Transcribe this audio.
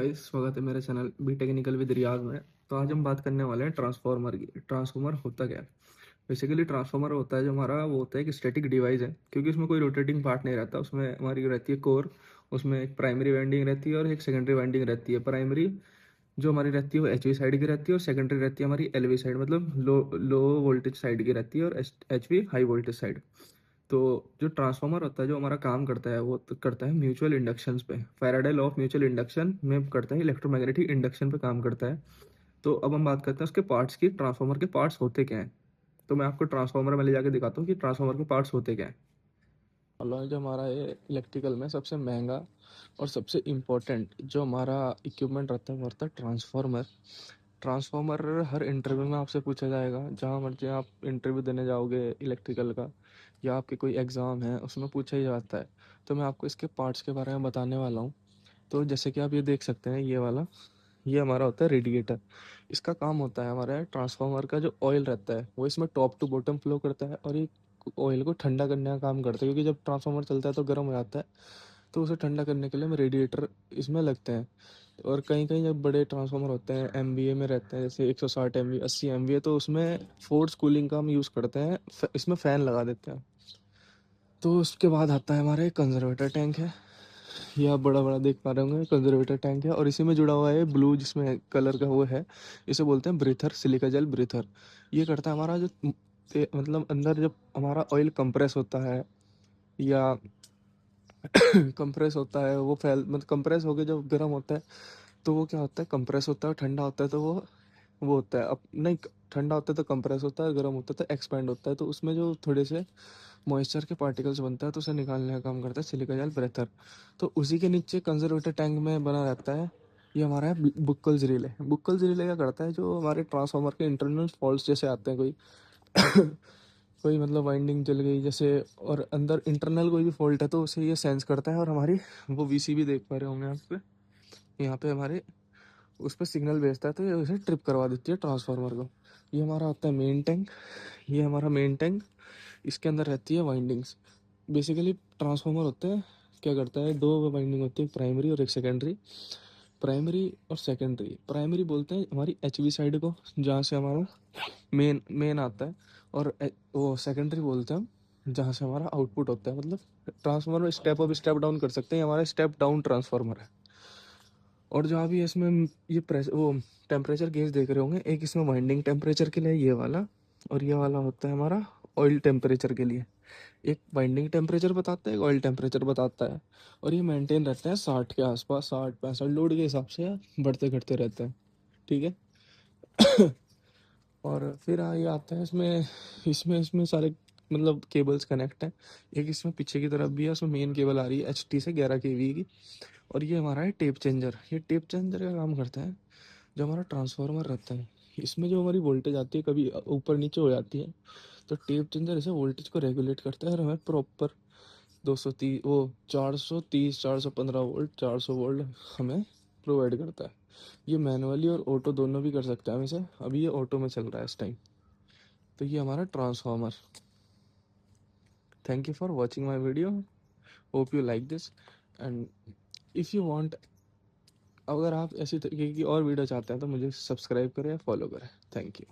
Guys, स्वागत है मेरे चैनल बी टेक्निकल विद रियाज में। तो आज हम बात करने वाले हैं ट्रांसफार्मर की। ट्रांसफार्मर होता क्या है? बेसिकली ट्रांसफार्मर होता है जो हमारा वो होता है कि स्टैटिक डिवाइस है, क्योंकि उसमें कोई रोटेटिंग पार्ट नहीं रहता। उसमें हमारी रहती है कोर, उसमें एक प्राइमरी वाइंडिंग रहती है और एक सेकेंडरी वाइंडिंग रहती है। प्राइमरी जो हमारी रहती है वो एच वी साइड की रहती है, और सेकेंडरी रहती है हमारी एल वी साइड, मतलब लो लो वोल्टेज साइड की रहती है, और H we high voltage side. तो जो ट्रांसफार्मर होता है जो हमारा काम करता है वो करता है म्यूचुअल इंडक्शंस पे। Faraday law of mutual induction में करता है, इलेक्ट्रोमैग्नेटिक इंडक्शन पे काम करता है। तो अब हम बात करते हैं उसके पार्ट्स की। ट्रांसफार्मर के पार्ट्स होते क्या हैं? तो मैं आपको ट्रांसफार्मर में ले जाके दिखाता हूँ कि ट्रांसफार्मर के पार्ट्स होते क्या हैं। अल्लाह, जो हमारा ये इलेक्ट्रिकल में सबसे महंगा और सबसे इम्पोर्टेंट जो हमारा इक्विपमेंट रहता है वो रहता है ट्रांसफार्मर। ट्रांसफार्मर हर इंटरव्यू में आपसे पूछा जाएगा, जहाँ मर्जी आप इंटरव्यू देने जाओगे इलेक्ट्रिकल का, या आपके कोई एग्ज़ाम है उसमें पूछा ही जाता है। तो मैं आपको इसके पार्ट्स के बारे में बताने वाला हूँ। तो जैसे कि आप ये देख सकते हैं, ये वाला ये हमारा होता है रेडिएटर। इसका काम होता है, हमारा ट्रांसफार्मर का जो ऑयल रहता है वो इसमें टॉप टू बॉटम फ्लो करता है, और ये ऑयल को ठंडा करने का काम करता है, क्योंकि जब ट्रांसफार्मर चलता है तो गर्म हो जाता है। तो उसे ठंडा करने के लिए हम रेडिएटर इसमें लगते हैं। और कहीं कहीं जब बड़े ट्रांसफार्मर होते हैं एमवीए में रहते हैं, जैसे 160 एमवी 80 एमवीए, तो उसमें फोर्स कूलिंग का हम यूज़ करते हैं, इसमें फ़ैन लगा देते हैं। तो उसके बाद आता है हमारे कंजर्वेटर टैंक है। ये आप बड़ा बड़ा देख पा रहे होंगे, कंजर्वेटर टैंक है, और इसी में जुड़ा हुआ है ब्लू जिसमें कलर का वो है, इसे बोलते हैं ब्रीथर, सिलिका जेल ब्रीथर। ये करता है हमारा जो मतलब अंदर जब हमारा ऑयल कंप्रेस होता है या कंप्रेस होता है, वो फैल मतलब कंप्रेस होकर जब गर्म होता है तो वो क्या होता है, कंप्रेस होता है। ठंडा होता है तो वो होता है, अब नहीं, ठंडा होता है तो कंप्रेस होता है, गर्म होता है तो एक्सपेंड होता है। तो उसमें जो थोड़े से मॉइस्चर के पार्टिकल्स बनता है तो उसे निकालने का काम करता है सिलिका जेल ब्रेथर। तो उसी के नीचे कंजर्वेटर टैंक में बना रहता है, ये हमारा है बुक्कल्स रिले। बुक्कल्स रिले क्या करता है, जो हमारे ट्रांसफार्मर के इंटरनल फॉल्ट्स जैसे आते हैं, कोई कोई मतलब वाइंडिंग जल गई जैसे, और अंदर इंटरनल कोई भी फॉल्ट है तो उसे ये सेंस करता है। और हमारी वो वीसीबी देख पा रहे होंगे आप पे, यहाँ पे हमारे उस पर सिग्नल भेजता है, तो ये उसे ट्रिप करवा देती है ट्रांसफार्मर को। ये हमारा होता है मेन टैंक। ये हमारा मेन टैंक, इसके अंदर रहती है वाइंडिंग्स। बेसिकली ट्रांसफार्मर होते हैं, क्या करता है, दो वाइंडिंग होती है, एक प्राइमरी और एक सेकेंडरी। प्राइमरी और सेकेंडरी, प्राइमरी बोलते हैं हमारी एचवी साइड को, जहाँ से हमारा मेन मेन आता है, और वो सेकेंडरी बोलते हैं हम जहाँ से हमारा आउटपुट होता है। मतलब ट्रांसफार्मर में स्टेप अप स्टेप डाउन कर सकते हैं, हमारा स्टेप डाउन ट्रांसफार्मर है। और जो अभी इसमें ये प्रेस वो टेम्परेचर गेज देख रहे होंगे, एक इसमें वाइंडिंग टेम्परेचर के लिए ये वाला, और ये वाला होता है हमारा ऑयल टेम्परेचर के लिए। एक बाइंडिंग टेम्परेचर बताता है, एक ऑयल टेम्परेचर बताता है। और ये मेंटेन रहते हैं 60 के आसपास, 60 65 लोड के हिसाब से बढ़ते घटते रहते हैं। ठीक है। और फिर ये आता है इसमें, इसमें सारे मतलब केबल्स कनेक्ट हैं। एक इसमें पीछे की तरफ भी है, उसमें मेन केबल आ रही है एच टी से 11 kV की। और ये हमारा है टेप चेंजर। ये टेप चेंजर का काम करता है, जो हमारा ट्रांसफार्मर रहता है इसमें जो हमारी वोल्टेज आती है कभी ऊपर नीचे हो जाती है, तो टेप चेंजर इसे वोल्टेज को रेगुलेट करता है, और हमें प्रॉपर 230 वो 430 415 वोल्ट 400 वोल्ट हमें प्रोवाइड करता है। ये मैनुअली और ऑटो दोनों भी कर सकते हैं हम इसे। अभी ये ऑटो में चल रहा है इस टाइम। तो ये हमारा transformer. Thank you for watching my video, hope you like this, and if you want, अगर आप ऐसी तरीके की और वीडियो चाहते हैं तो मुझे सब्सक्राइब करें या फॉलो करें। Thank you.